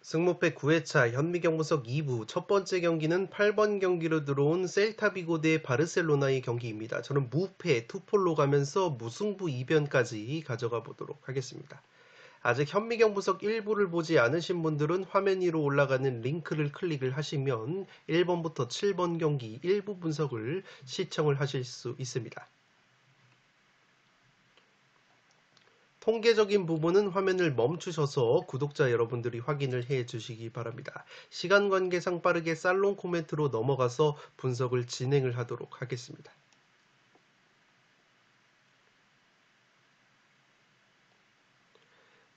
승무패 9회차 현미경보석 2부 첫 번째 경기는 8번 경기로 들어온 셀타비고 대 바르셀로나의 경기입니다. 저는 무패 투폴로 가면서 무승부 2변까지 가져가 보도록 하겠습니다. 아직 현미경보석 1부를 보지 않으신 분들은 화면 위로 올라가는 링크를 클릭을 하시면 1번부터 7번 경기 일부 분석을 시청을 하실 수 있습니다. 통계적인 부분은 화면을 멈추셔서 구독자 여러분들이 확인을 해 주시기 바랍니다. 시간 관계상 빠르게 살롱 코멘트로 넘어가서 분석을 진행을 하도록 하겠습니다.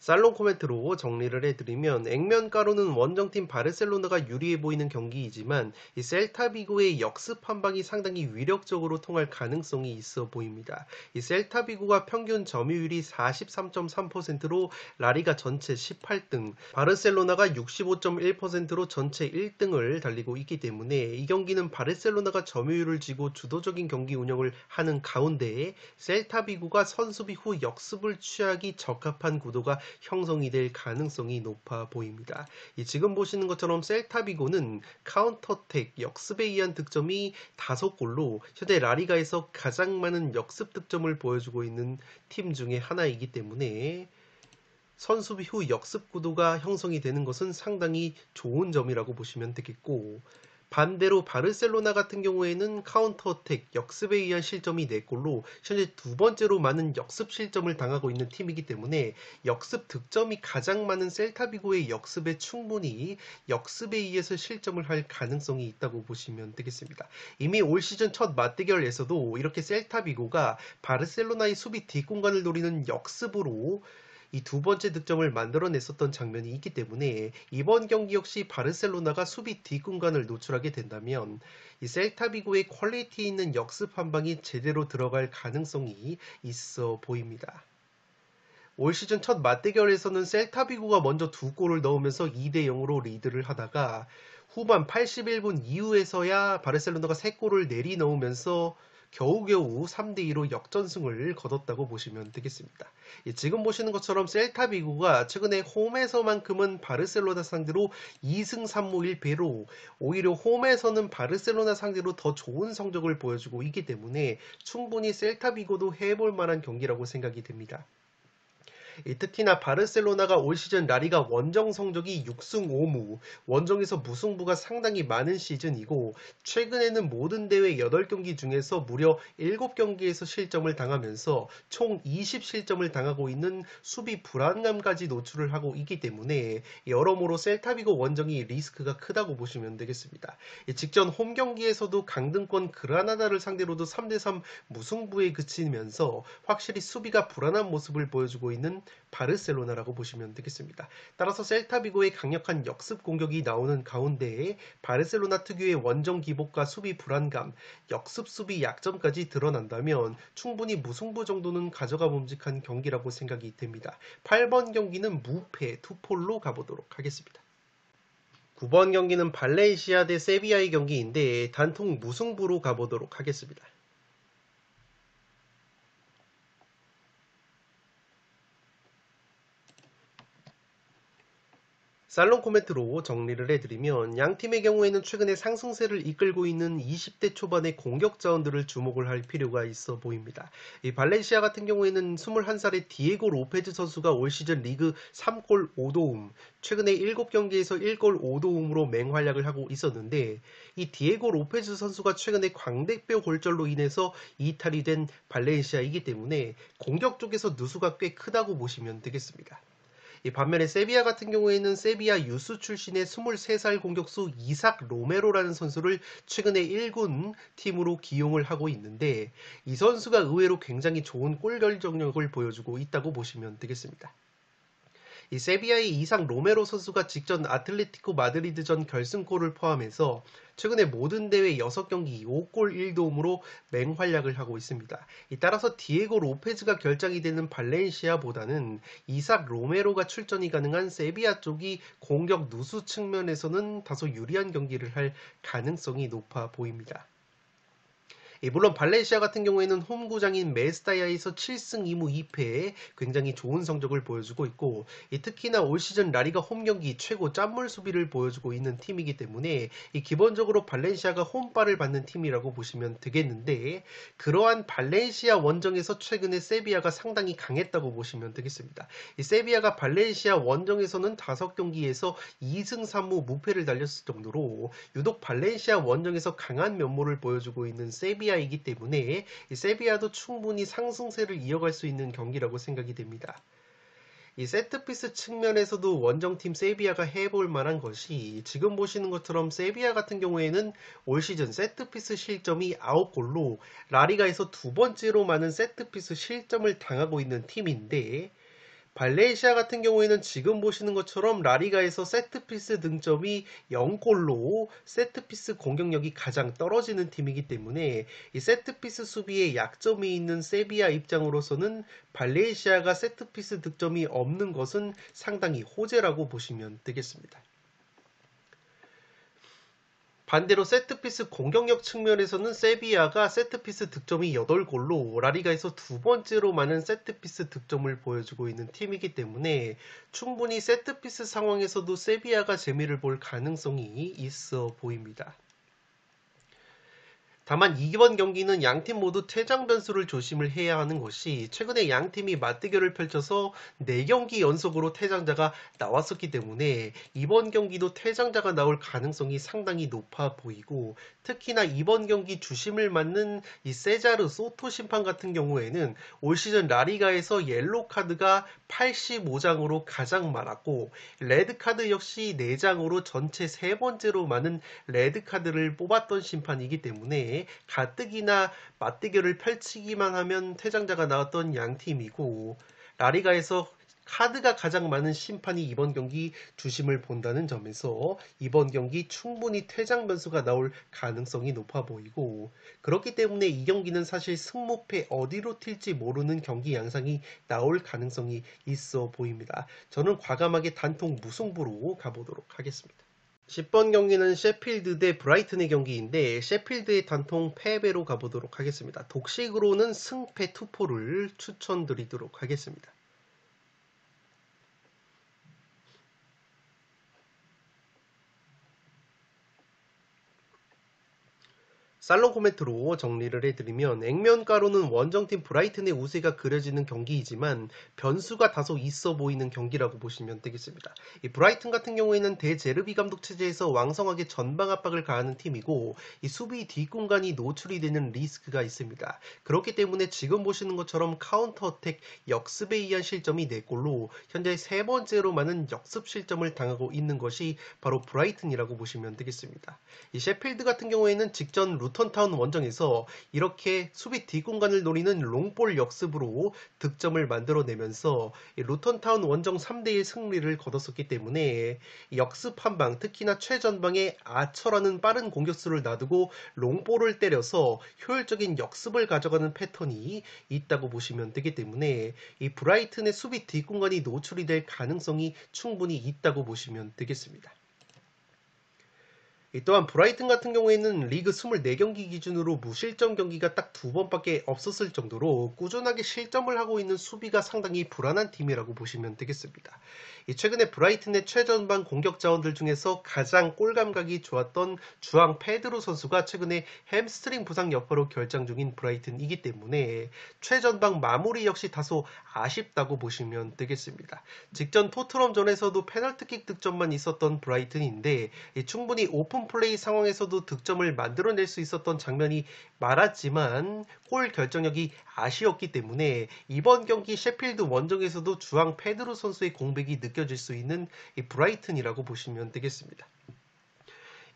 살롱 코멘트로 정리를 해드리면 액면가로는 원정팀 바르셀로나가 유리해 보이는 경기이지만 이 셀타비고의 역습 한방이 상당히 위력적으로 통할 가능성이 있어 보입니다. 이 셀타비고가 평균 점유율이 43.3%로 라리가 전체 18등, 바르셀로나가 65.1%로 전체 1등을 달리고 있기 때문에 이 경기는 바르셀로나가 점유율을 쥐고 주도적인 경기 운영을 하는 가운데 셀타비고가 선수비 후 역습을 취하기 적합한 구도가 형성이 될 가능성이 높아 보입니다. 지금 보시는 것처럼 셀타비고는 카운터택 역습에 의한 득점이 5골로 현재 라리가에서 가장 많은 역습 득점을 보여주고 있는 팀 중에 하나이기 때문에 선수비 후 역습 구도가 형성이 되는 것은 상당히 좋은 점이라고 보시면 되겠고, 반대로 바르셀로나 같은 경우에는 카운터어택, 역습에 의한 실점이 4골로 현재 두 번째로 많은 역습 실점을 당하고 있는 팀이기 때문에 역습 득점이 가장 많은 셀타비고의 역습에 충분히 역습에 의해서 실점을 할 가능성이 있다고 보시면 되겠습니다. 이미 올 시즌 첫 맞대결에서도 이렇게 셀타비고가 바르셀로나의 수비 뒷공간을 노리는 역습으로 이 두 번째 득점을 만들어냈었던 장면이 있기 때문에 이번 경기 역시 바르셀로나가 수비 뒷공간을 노출하게 된다면 이 셀타비고의 퀄리티 있는 역습 한 방이 제대로 들어갈 가능성이 있어 보입니다. 올 시즌 첫 맞대결에서는 셀타비고가 먼저 2골을 넣으면서 2대0으로 리드를 하다가 후반 81분 이후에서야 바르셀로나가 3골을 내리 넣으면서 겨우겨우 3대2로 역전승을 거뒀다고 보시면 되겠습니다. 지금 보시는 것처럼 셀타비고가 최근에 홈에서만큼은 바르셀로나 상대로 2승 3무 1패로 오히려 홈에서는 바르셀로나 상대로 더 좋은 성적을 보여주고 있기 때문에 충분히 셀타비고도 해볼 만한 경기라고 생각이 됩니다. 특히나 바르셀로나가 올 시즌 라리가 원정 성적이 6승 5무, 원정에서 무승부가 상당히 많은 시즌이고 최근에는 모든 대회 8경기 중에서 무려 7경기에서 실점을 당하면서 총 20실점을 당하고 있는 수비 불안감까지 노출을 하고 있기 때문에 여러모로 셀타비고 원정이 리스크가 크다고 보시면 되겠습니다. 직전 홈 경기에서도 강등권 그라나다를 상대로도 3대3 무승부에 그치면서 확실히 수비가 불안한 모습을 보여주고 있는 바르셀로나라고 보시면 되겠습니다. 따라서 셀타비고의 강력한 역습 공격이 나오는 가운데 바르셀로나 특유의 원정 기복과 수비 불안감, 역습 수비 약점까지 드러난다면 충분히 무승부 정도는 가져가 봄직한 경기라고 생각이 됩니다. 8번 경기는 무패 투폴로 가보도록 하겠습니다. 9번 경기는 발렌시아 대 세비야의 경기인데 단통 무승부로 가보도록 하겠습니다. 살롱 코멘트로 정리를 해드리면 양팀의 경우에는 최근에 상승세를 이끌고 있는 20대 초반의 공격 자원들을 주목을 할 필요가 있어 보입니다. 이 발렌시아 같은 경우에는 21살의 디에고 로페즈 선수가 올 시즌 리그 3골 5도움, 최근에 7경기에서 1골 5도움으로 맹활약을 하고 있었는데 이 디에고 로페즈 선수가 최근에 광대뼈 골절로 인해서 이탈이 된 발렌시아이기 때문에 공격 쪽에서 누수가 꽤 크다고 보시면 되겠습니다. 반면에 세비야 같은 경우에는 세비야 유스 출신의 23살 공격수 이삭 로메로라는 선수를 최근에 1군 팀으로 기용을 하고 있는데 이 선수가 의외로 굉장히 좋은 골 결정력을 보여주고 있다고 보시면 되겠습니다. 이 세비야의 이삭 로메로 선수가 직전 아틀레티코 마드리드전 결승골을 포함해서 최근에 모든 대회 6경기 5골 1도움으로 맹활약을 하고 있습니다. 따라서 디에고 로페즈가 결장이 되는 발렌시아보다는 이삭 로메로가 출전이 가능한 세비야 쪽이 공격 누수 측면에서는 다소 유리한 경기를 할 가능성이 높아 보입니다. 물론 발렌시아 같은 경우에는 홈구장인 메스타야에서 7승 2무 2패 굉장히 좋은 성적을 보여주고 있고 특히나 올 시즌 라리가 홈 경기 최고 짠물 수비를 보여주고 있는 팀이기 때문에 기본적으로 발렌시아가 홈발을 받는 팀이라고 보시면 되겠는데 그러한 발렌시아 원정에서 최근에 세비야가 상당히 강했다고 보시면 되겠습니다. 이 세비야가 발렌시아 원정에서는 5경기에서 2승 3무 무패를 달렸을 정도로 유독 발렌시아 원정에서 강한 면모를 보여주고 있는 세비야이기 때문에 이 세비야도 충분히 상승세를 이어갈 수 있는 경기라고 생각이 됩니다. 이 세트피스 측면에서도 원정팀 세비야가 해볼 만한 것이 지금 보시는 것처럼 세비야 같은 경우에는 올 시즌 세트피스 실점이 9골로 라리가에서 두 번째로 많은 세트피스 실점을 당하고 있는 팀인데 발렌시아 같은 경우에는 지금 보시는 것처럼 라리가에서 세트피스 등점이 0골로 세트피스 공격력이 가장 떨어지는 팀이기 때문에 이 세트피스 수비에 약점이 있는 세비야 입장으로서는 발렌시아가 세트피스 득점이 없는 것은 상당히 호재라고 보시면 되겠습니다. 반대로 세트피스 공격력 측면에서는 세비야가 세트피스 득점이 8골로 라리가에서 두 번째로 많은 세트피스 득점을 보여주고 있는 팀이기 때문에 충분히 세트피스 상황에서도 세비야가 재미를 볼 가능성이 있어 보입니다. 다만 이번 경기는 양팀 모두 퇴장 변수를 조심을 해야 하는 것이 최근에 양팀이 맞대결을 펼쳐서 4경기 연속으로 퇴장자가 나왔었기 때문에 이번 경기도 퇴장자가 나올 가능성이 상당히 높아 보이고 특히나 이번 경기 주심을 맡는 이 세자르 소토 심판 같은 경우에는 올 시즌 라리가에서 옐로 카드가 85장으로 가장 많았고 레드카드 역시 4장으로 전체 3번째로 많은 레드카드를 뽑았던 심판이기 때문에 가뜩이나 맞대결을 펼치기만 하면 퇴장자가 나왔던 양팀이고 라리가에서 카드가 가장 많은 심판이 이번 경기 주심을 본다는 점에서 이번 경기 충분히 퇴장 변수가 나올 가능성이 높아 보이고 그렇기 때문에 이 경기는 사실 승무패 어디로 튈지 모르는 경기 양상이 나올 가능성이 있어 보입니다. 저는 과감하게 단통 무승부로 가보도록 하겠습니다. 10번 경기는 셰필드 대 브라이튼의 경기인데 셰필드의 단통 패배로 가보도록 하겠습니다. 독식으로는 승패 투포를 추천드리도록 하겠습니다. 살롱 코멘트로 정리를 해드리면 액면가로는 원정팀 브라이튼의 우세가 그려지는 경기이지만 변수가 다소 있어 보이는 경기라고 보시면 되겠습니다. 이 브라이튼 같은 경우에는 대제르비 감독 체제에서 왕성하게 전방 압박을 가하는 팀이고 이 수비 뒷공간이 노출이 되는 리스크가 있습니다. 그렇기 때문에 지금 보시는 것처럼 카운터 어택 역습에 의한 실점이 4골로 현재 3번째로 많은 역습 실점을 당하고 있는 것이 바로 브라이튼이라고 보시면 되겠습니다. 이 셰필드 같은 경우에는 직전 루턴타운 원정에서 이렇게 수비 뒷공간을 노리는 롱볼 역습으로 득점을 만들어내면서 루턴타운 원정 3대1 승리를 거뒀었기 때문에 역습 한방 특히나 최전방에 아처라는 빠른 공격수를 놔두고 롱볼을 때려서 효율적인 역습을 가져가는 패턴이 있다고 보시면 되기 때문에 이 브라이튼의 수비 뒷공간이 노출이 될 가능성이 충분히 있다고 보시면 되겠습니다. 또한 브라이튼 같은 경우에는 리그 24경기 기준으로 무실점 경기가 딱 2번밖에 없었을 정도로 꾸준하게 실점을 하고 있는 수비가 상당히 불안한 팀이라고 보시면 되겠습니다. 최근에 브라이튼의 최전방 공격 자원들 중에서 가장 골감각이 좋았던 주앙 페드로 선수가 최근에 햄스트링 부상 여파로 결장 중인 브라이튼이기 때문에 최전방 마무리 역시 다소 아쉽다고 보시면 되겠습니다. 직전 토트넘전에서도 페널티킥 득점만 있었던 브라이튼인데 충분히 오픈 플레이 상황에서도 득점을 만들어낼 수 있었던 장면이 많았지만 골 결정력이 아쉬웠기 때문에 이번 경기 셰필드 원정에서도 주앙 페드로 선수의 공백이 느껴질 수 있는 이 브라이튼이라고 보시면 되겠습니다.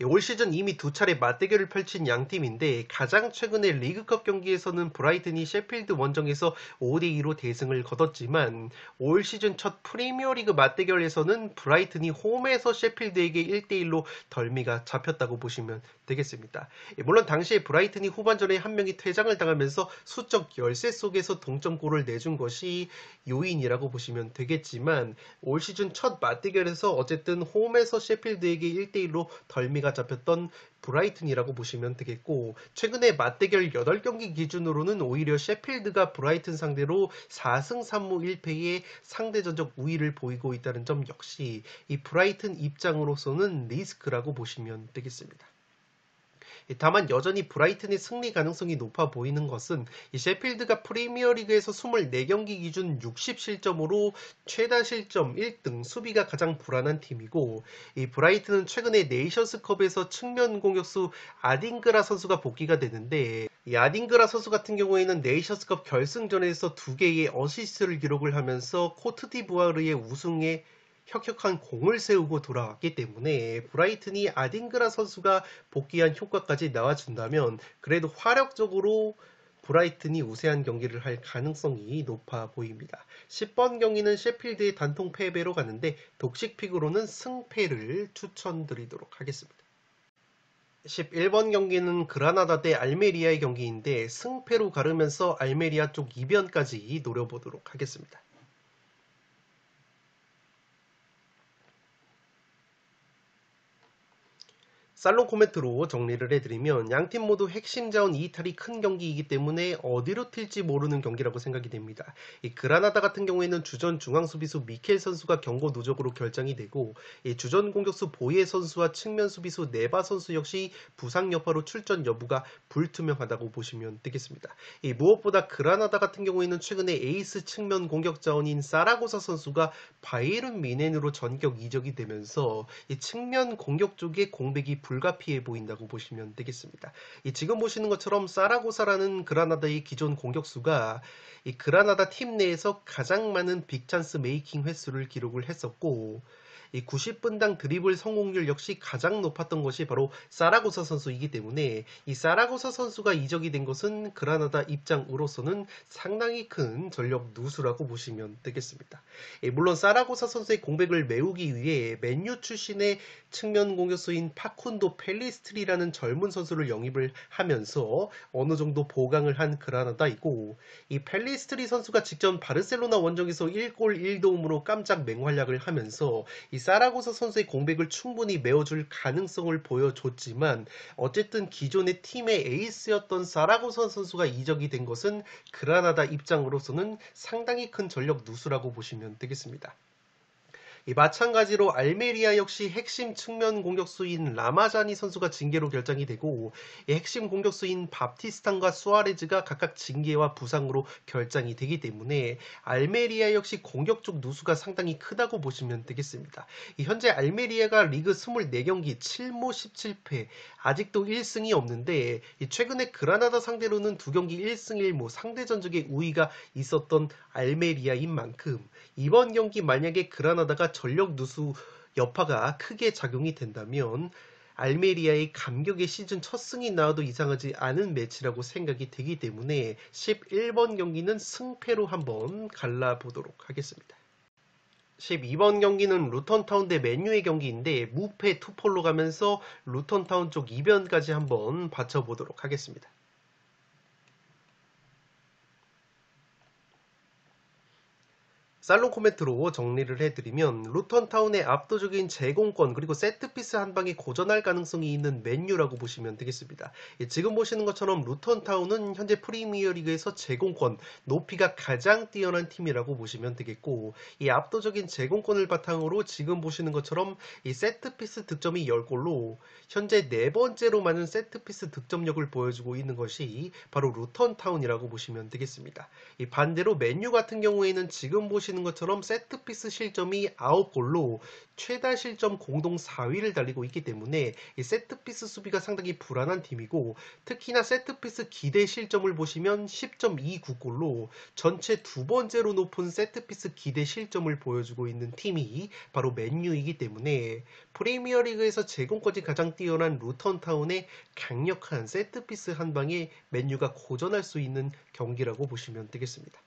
올 시즌 이미 2차례 맞대결을 펼친 양팀인데 가장 최근에 리그컵 경기에서는 브라이튼이 셰필드 원정에서 5대2로 대승을 거뒀지만 올 시즌 첫 프리미어리그 맞대결에서는 브라이튼이 홈에서 셰필드에게 1대1로 덜미가 잡혔다고 보시면 되겠습니다. 물론 당시에 브라이튼이 후반전에 한 명이 퇴장을 당하면서 수적 열세 속에서 동점골을 내준 것이 요인이라고 보시면 되겠지만 올 시즌 첫 맞대결에서 어쨌든 홈에서 셰필드에게 1대1로 덜미가 잡혔던 브라이튼이라고 보시면 되겠고, 최근에 맞대결 8경기 기준으로는 오히려 셰필드가 브라이튼 상대로 4승 3무 1패의 상대전적 우위를 보이고 있다는 점 역시 이 브라이튼 입장으로서는 리스크라고 보시면 되겠습니다. 다만 여전히 브라이튼의 승리 가능성이 높아 보이는 것은 이 셰필드가 프리미어리그에서 24경기 기준 60실점으로 최다 실점 1등, 수비가 가장 불안한 팀이고, 이 브라이튼은 최근에 네이션스컵에서 측면 공격수 아딩그라 선수가 복귀가 되는데, 이 아딩그라 선수 같은 경우에는 네이션스컵 결승전에서 2개의 어시스트를 기록을 하면서 코트디부아르의 우승에 혁혁한 공을 세우고 돌아왔기 때문에 브라이튼이 아딩그라 선수가 복귀한 효과까지 나와준다면 그래도 화력적으로 브라이튼이 우세한 경기를 할 가능성이 높아 보입니다. 10번 경기는 셰필드의 단통 패배로 가는데 독식픽으로는 승패를 추천드리도록 하겠습니다. 11번 경기는 그라나다 대 알메리아의 경기인데 승패로 가르면서 알메리아 쪽 이변까지 노려보도록 하겠습니다. 살롱 코멘트로 정리를 해드리면 양팀 모두 핵심 자원 이탈이 큰 경기이기 때문에 어디로 튈지 모르는 경기라고 생각이 됩니다. 이 그라나다 같은 경우에는 주전 중앙 수비수 미켈 선수가 경고 누적으로 결정이 되고, 이 주전 공격수 보예 선수와 측면 수비수 네바 선수 역시 부상 여파로 출전 여부가 불투명하다고 보시면 되겠습니다. 이 무엇보다 그라나다 같은 경우에는 최근에 에이스 측면 공격 자원인 사라고사 선수가 바이에른 뮌헨으로 전격 이적이 되면서 이 측면 공격 쪽에 공백이 불가피해 보인다고 보시면 되겠습니다. 지금 보시는 것처럼 사라고사라는 그라나다의 기존 공격수가 이 그라나다 팀 내에서 가장 많은 빅찬스 메이킹 횟수를 기록을 했었고, 이 90분당 드리블 성공률 역시 가장 높았던 것이 바로 사라고사 선수이기 때문에 이 사라고사 선수가 이적이 된 것은 그라나다 입장으로서는 상당히 큰 전력 누수라고 보시면 되겠습니다. 물론 사라고사 선수의 공백을 메우기 위해 맨유 출신의 측면 공격수인 파쿤도 펠리스트리라는 젊은 선수를 영입을 하면서 어느 정도 보강을 한 그라나다이고, 이 펠리스트리 선수가 직전 바르셀로나 원정에서 1골 1도움으로 깜짝 맹활약을 하면서 이 사라고사 선수의 공백을 충분히 메워줄 가능성을 보여줬지만, 어쨌든 기존의 팀의 에이스였던 사라고사 선수가 이적이 된 것은 그라나다 입장으로서는 상당히 큰 전력 누수라고 보시면 되겠습니다. 마찬가지로 알메리아 역시 핵심 측면 공격수인 라마자니 선수가 징계로 결정이 되고, 핵심 공격수인 밥티스탄과 수아레즈가 각각 징계와 부상으로 결정이 되기 때문에 알메리아 역시 공격 쪽 누수가 상당히 크다고 보시면 되겠습니다. 현재 알메리아가 리그 24경기 7무 17패, 아직도 1승이 없는데 최근에 그라나다 상대로는 2경기 1승 1무 상대 전적의 우위가 있었던 알메리아인 만큼 이번 경기 만약에 그라나다가 전력 누수 여파가 크게 작용이 된다면 알메리아의 감격의 시즌 첫 승이 나와도 이상하지 않은 매치라고 생각이 되기 때문에 11번 경기는 승패로 한번 갈라보도록 하겠습니다. 12번 경기는 루턴타운 대 맨유의 경기인데 무패 투폴로 가면서 루턴타운 쪽 이변까지 한번 받쳐보도록 하겠습니다. 살롱 코멘트로 정리를 해드리면 루턴타운의 압도적인 제공권 그리고 세트피스 한 방에 고전할 가능성이 있는 맨유라고 보시면 되겠습니다. 지금 보시는 것처럼 루턴타운은 현재 프리미어리그에서 제공권 높이가 가장 뛰어난 팀이라고 보시면 되겠고, 이 압도적인 제공권을 바탕으로 지금 보시는 것처럼 이 세트피스 득점이 10골로 현재 4번째로 많은 세트피스 득점력을 보여주고 있는 것이 바로 루턴타운이라고 보시면 되겠습니다. 반대로 맨유 같은 경우에는 지금 보시는 것처럼 세트피스 실점이 9골로 최다 실점 공동 4위를 달리고 있기 때문에 이 세트피스 수비가 상당히 불안한 팀이고, 특히나 세트피스 기대 실점을 보시면 10.29골로 전체 2번째로 높은 세트피스 기대 실점을 보여주고 있는 팀이 바로 맨유이기 때문에 프리미어리그에서 제공권이 가장 뛰어난 루턴타운의 강력한 세트피스 한 방에 맨유가 고전할 수 있는 경기라고 보시면 되겠습니다.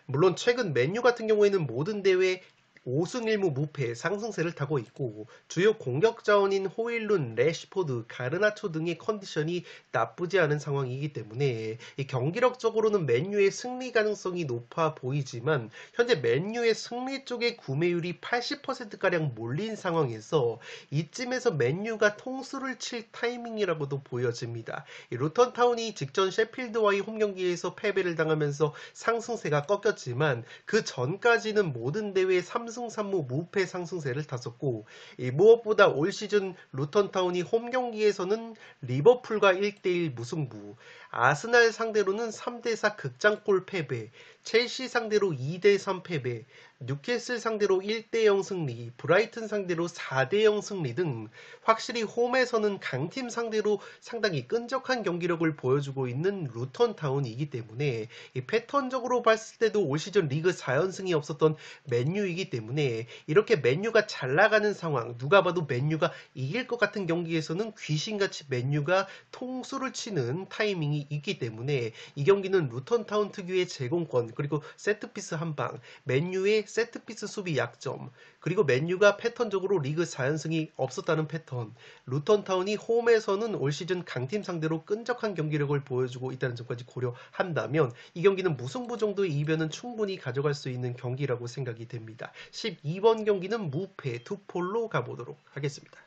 물론 최근 맨유 같은 경우에는 모든 대회 5승 1무 무패 상승세를 타고 있고 주요 공격 자원인 호일룬, 래시포드, 가르나초 등의 컨디션이 나쁘지 않은 상황이기 때문에 이 경기력적으로는 맨유의 승리 가능성이 높아 보이지만 현재 맨유의 승리 쪽의 구매율이 80%가량 몰린 상황에서 이쯤에서 맨유가 통수를 칠 타이밍이라고도 보여집니다. 이 루턴타운이 직전 셰필드와의 홈경기에서 패배를 당하면서 상승세가 꺾였지만 그 전까지는 모든 대회 3승 3무 무패 상승세를 탔었고 무엇보다 올 시즌 루턴타운이 홈경기에서는 리버풀과 1대1 무승부, 아스날 상대로는 3대4 극장골 패배, 첼시 상대로 2대3 패배, 뉴캐슬 상대로 1대0 승리, 브라이튼 상대로 4대0 승리 등 확실히 홈에서는 강팀 상대로 상당히 끈적한 경기력을 보여주고 있는 루턴타운이기 때문에 이 패턴적으로 봤을 때도 올 시즌 리그 4연승이 없었던 맨유이기 때문에 이렇게 맨유가 잘 나가는 상황, 누가 봐도 맨유가 이길 것 같은 경기에서는 귀신같이 맨유가 통수를 치는 타이밍이 있기 때문에 이 경기는 루턴타운 특유의 제공권 그리고 세트피스 한방, 맨유의 세트피스 수비 약점, 그리고 맨유가 패턴적으로 리그 4연승이 없었다는 패턴, 루턴타운이 홈에서는 올 시즌 강팀 상대로 끈적한 경기력을 보여주고 있다는 점까지 고려한다면 이 경기는 무승부 정도의 이변은 충분히 가져갈 수 있는 경기라고 생각이 됩니다. 12번 경기는 무패 투폴로 가보도록 하겠습니다.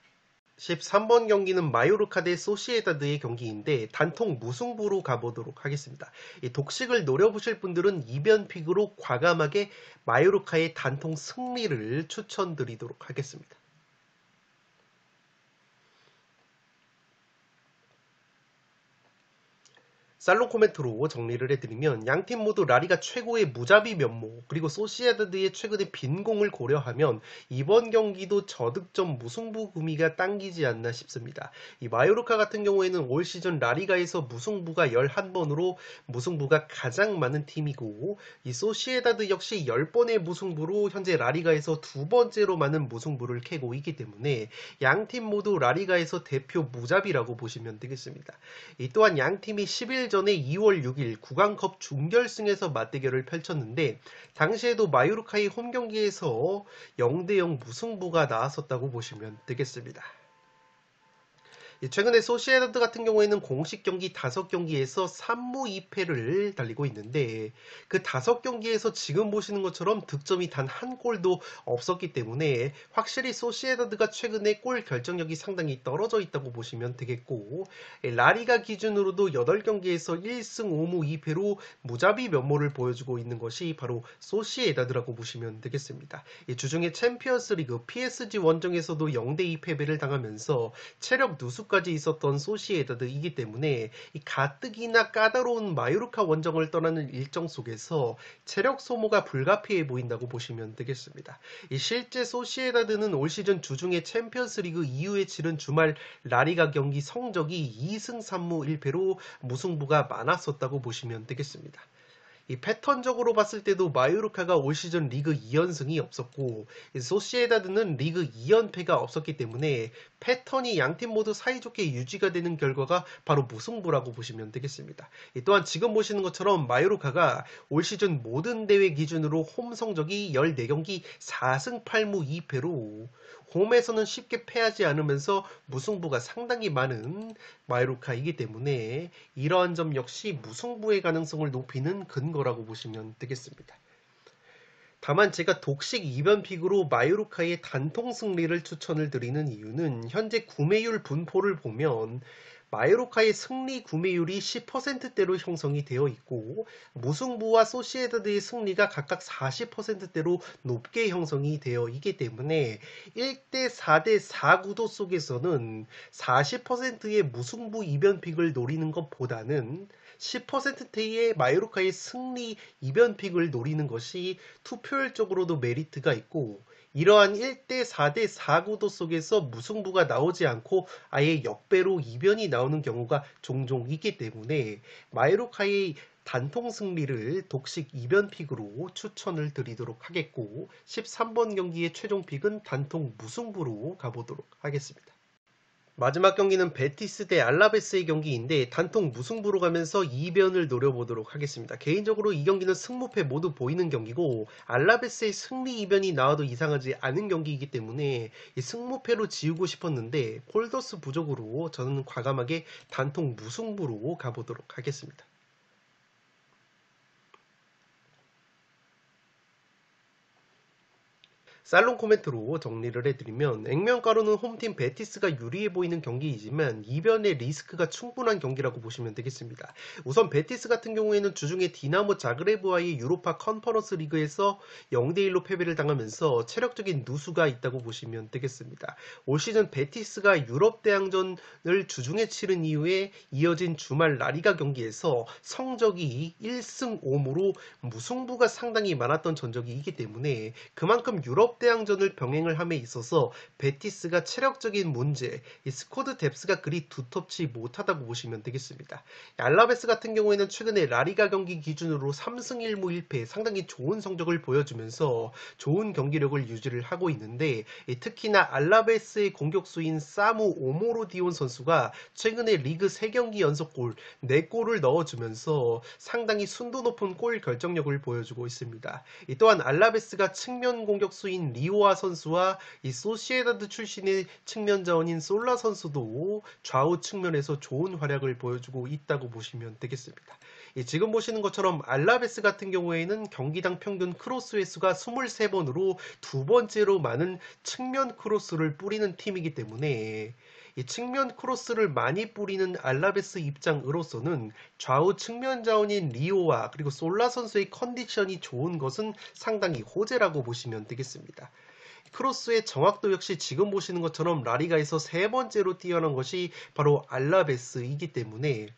13번 경기는 마요르카 대 소시에다드의 경기인데 단통 무승부로 가보도록 하겠습니다. 이 독식을 노려보실 분들은 이변픽으로 과감하게 마요르카의 단통 승리를 추천드리도록 하겠습니다. 살롱 코멘트로 정리를 해드리면 양팀 모두 라리가 최고의 무자비 면모 그리고 소시에다드의 최근의 빈공을 고려하면 이번 경기도 저득점 무승부 구미가 당기지 않나 싶습니다. 이 마요르카 같은 경우에는 올 시즌 라리가에서 무승부가 11번으로 무승부가 가장 많은 팀이고 이 소시에다드 역시 10번의 무승부로 현재 라리가에서 두 번째로 많은 무승부를 캐고 있기 때문에 양팀 모두 라리가에서 대표 무자비라고 보시면 되겠습니다. 이 또한 양팀이 10일 전에 2월 6일 구강컵 준결승에서 맞대결을 펼쳤는데 당시에도 마요르카의 홈경기에서 0대0 무승부가 나왔었다고 보시면 되겠습니다. 최근에 소시에다드 같은 경우에는 공식 경기 5경기에서 3무 2패를 달리고 있는데 그 5경기에서 지금 보시는 것처럼 득점이 단 한 골도 없었기 때문에 확실히 소시에다드가 최근에 골 결정력이 상당히 떨어져 있다고 보시면 되겠고 라리가 기준으로도 8경기에서 1승 5무 2패로 무자비 면모를 보여주고 있는 것이 바로 소시에다드라고 보시면 되겠습니다. 주중에 챔피언스리그 PSG 원정에서도 0대2 패배를 당하면서 체력 누수 까지 있었던 소시에다드이기 때문에 이 가뜩이나 까다로운 마요르카 원정을 떠나는 일정 속에서 체력 소모가 불가피해 보인다고 보시면 되겠습니다. 이 실제 소시에다드는 올 시즌 주중에 챔피언스리그 이후에 치른 주말 라리가 경기 성적이 2승 3무 1패로 무승부가 많았었다고 보시면 되겠습니다. 이 패턴적으로 봤을 때도 마요르카가 올 시즌 리그 2연승이 없었고 소시에다드는 리그 2연패가 없었기 때문에 패턴이 양팀 모두 사이좋게 유지가 되는 결과가 바로 무승부라고 보시면 되겠습니다. 또한 지금 보시는 것처럼 마요르카가 올 시즌 모든 대회 기준으로 홈 성적이 14경기 4승 8무 2패로 홈에서는 쉽게 패하지 않으면서 무승부가 상당히 많은 마요르카이기 때문에 이러한 점 역시 무승부의 가능성을 높이는 근거라고 보시면 되겠습니다. 다만 제가 독식 이변픽으로 마요르카의 단통 승리를 추천을 드리는 이유는 현재 구매율 분포를 보면 마요르카의 승리 구매율이 10%대로 형성이 되어 있고 무승부와 소시에다드의 승리가 각각 40%대로 높게 형성이 되어 있기 때문에 1대 4대 4 구도 속에서는 40%의 무승부 이변픽을 노리는 것보다는 10%대의 마요르카의 승리 이변픽을 노리는 것이 투표율적으로도 메리트가 있고 이러한 1대 4대 4 구도 속에서 무승부가 나오지 않고 아예 역배로 이변이 나오는 경우가 종종 있기 때문에 마요르카의 단통 승리를 독식 이변픽으로 추천을 드리도록 하겠고 13번 경기의 최종 픽은 단통 무승부로 가보도록 하겠습니다. 마지막 경기는 베티스 대 알라베스의 경기인데 단통 무승부로 가면서 이변을 노려보도록 하겠습니다. 개인적으로 이 경기는 승무패 모두 보이는 경기고 알라베스의 승리 이변이 나와도 이상하지 않은 경기이기 때문에 이 승무패로 지우고 싶었는데 폴더스 부족으로 저는 과감하게 단통 무승부로 가보도록 하겠습니다. 살롱 코멘트로 정리를 해드리면 액면가로는 홈팀 베티스가 유리해 보이는 경기이지만 이변의 리스크가 충분한 경기라고 보시면 되겠습니다. 우선 베티스 같은 경우에는 주중에 디나모 자그레브와의 유로파 컨퍼런스 리그에서 0대1로 패배를 당하면서 체력적인 누수가 있다고 보시면 되겠습니다. 올 시즌 베티스가 유럽 대항전을 주중에 치른 이후에 이어진 주말 라리가 경기에서 성적이 1승 5무로 무승부가 상당히 많았던 전적이 있기 때문에 그만큼 유럽 대항전을 병행을 함에 있어서 베티스가 체력적인 문제, 이 스쿼드 뎁스가 그리 두텁지 못하다고 보시면 되겠습니다. 알라베스 같은 경우에는 최근에 라리가 경기 기준으로 3승 1무 1패 상당히 좋은 성적을 보여주면서 좋은 경기력을 유지를 하고 있는데 특히나 알라베스의 공격수인 사무 오모로디온 선수가 최근에 리그 3경기 연속골 4골을 넣어주면서 상당히 순도 높은 골 결정력을 보여주고 있습니다. 또한 알라베스가 측면 공격수인 리오아 선수와 이 소시에다드 출신의 측면 자원인 솔라 선수도 좌우 측면에서 좋은 활약을 보여주고 있다고 보시면 되겠습니다. 지금 보시는 것처럼 알라베스 같은 경우에는 경기당 평균 크로스 횟수가 23번으로 두 번째로 많은 측면 크로스를 뿌리는 팀이기 때문에 이 측면 크로스를 많이 뿌리는 알라베스 입장으로서는 좌우 측면 자원인 리오와 그리고 솔라 선수의 컨디션이 좋은 것은 상당히 호재라고 보시면 되겠습니다. 크로스의 정확도 역시 지금 보시는 것처럼 라리가에서 세 번째로 뛰어난 것이 바로 알라베스이기 때문에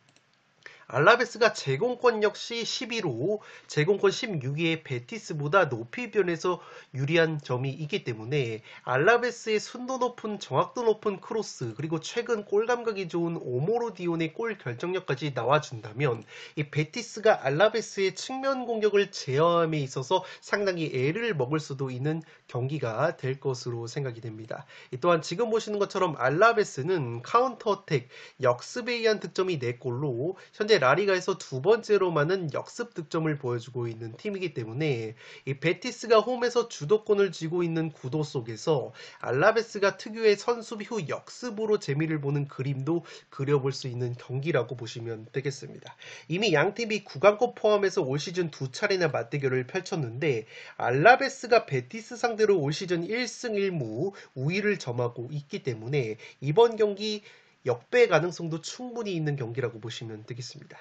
알라베스가 제공권 역시 11호, 제공권 16위의 베티스보다 높이 변해서 유리한 점이 있기 때문에 알라베스의 순도 높은 정확도 높은 크로스 그리고 최근 골 감각이 좋은 오모로디온의 골 결정력까지 나와준다면 이 베티스가 알라베스의 측면 공격을 제어함에 있어서 상당히 애를 먹을 수도 있는 경기가 될 것으로 생각이 됩니다. 또한 지금 보시는 것처럼 알라베스는 카운터 어택, 역습에 의한 득점이 4골로 현재 라리가에서 두 번째로 많은 역습 득점을 보여주고 있는 팀이기 때문에 이 베티스가 홈에서 주도권을 쥐고 있는 구도 속에서 알라베스가 특유의 선수비 후 역습으로 재미를 보는 그림도 그려볼 수 있는 경기라고 보시면 되겠습니다. 이미 양팀이 구강권 포함해서 올 시즌 두 차례나 맞대결을 펼쳤는데 알라베스가 베티스 상대로 올 시즌 1승 1무 우위를 점하고 있기 때문에 이번 경기 역배 가능성도 충분히 있는 경기라고 보시면 되겠습니다.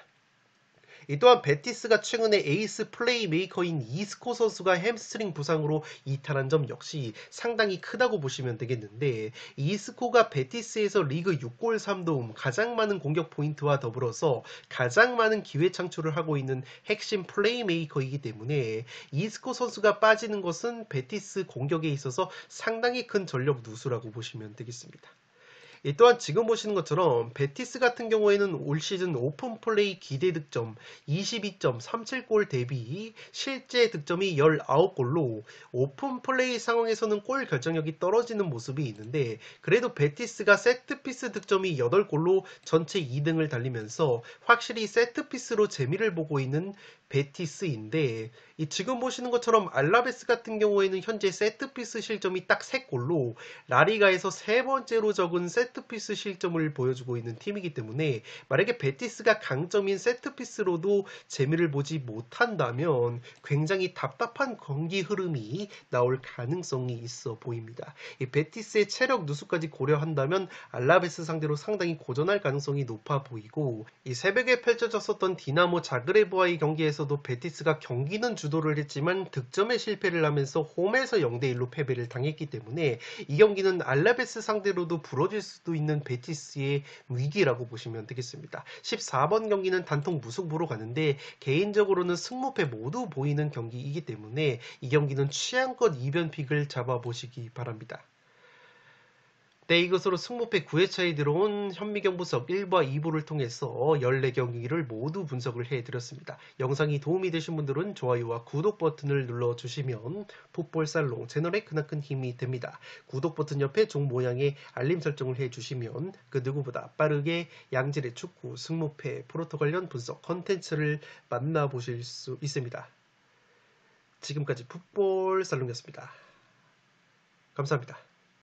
또한 베티스가 최근에 에이스 플레이메이커인 이스코 선수가 햄스트링 부상으로 이탈한 점 역시 상당히 크다고 보시면 되겠는데 이스코가 베티스에서 리그 6골 3도움 가장 많은 공격 포인트와 더불어서 가장 많은 기회 창출을 하고 있는 핵심 플레이메이커이기 때문에 이스코 선수가 빠지는 것은 베티스 공격에 있어서 상당히 큰 전력 누수라고 보시면 되겠습니다. 또한 지금 보시는 것처럼 베티스 같은 경우에는 올 시즌 오픈 플레이 기대 득점 22.37골 대비 실제 득점이 19골로 오픈 플레이 상황에서는 골 결정력이 떨어지는 모습이 있는데 그래도 베티스가 세트피스 득점이 8골로 전체 2등을 달리면서 확실히 세트피스로 재미를 보고 있는 베티스인데 지금 보시는 것처럼 알라베스 같은 경우에는 현재 세트피스 실점이 딱 3골로 라리가에서 세 번째로 적은 세트피스 실점을 보여주고 있는 팀이기 때문에 만약에 베티스가 강점인 세트피스로도 재미를 보지 못한다면 굉장히 답답한 경기 흐름이 나올 가능성이 있어 보입니다. 이 베티스의 체력 누수까지 고려한다면 알라베스 상대로 상당히 고전할 가능성이 높아 보이고 이 새벽에 펼쳐졌었던 디나모 자그레브와의 경기에서도 베티스가 경기는 주도를 했지만 득점에 실패를 하면서 홈에서 0대1로 패배를 당했기 때문에 이 경기는 알라베스 상대로도 부러질 수도 있는 베티스의 위기라고 보시면 되겠습니다. 14번 경기는 단통 무승부로 가는데 개인적으로는 승무패 모두 보이는 경기이기 때문에 이 경기는 취향껏 이변픽을 잡아보시기 바랍니다. 네, 이것으로 승무패 9회차에 들어온 현미경 분석 1과 2부를 통해서 14경기를 모두 분석을 해드렸습니다. 영상이 도움이 되신 분들은 좋아요와 구독 버튼을 눌러주시면 풋볼살롱 채널에 크나큰 힘이 됩니다. 구독 버튼 옆에 종 모양의 알림 설정을 해주시면 그 누구보다 빠르게 양질의 축구, 승무패, 프로토 관련 분석 컨텐츠를 만나보실 수 있습니다. 지금까지 풋볼살롱이었습니다. 감사합니다.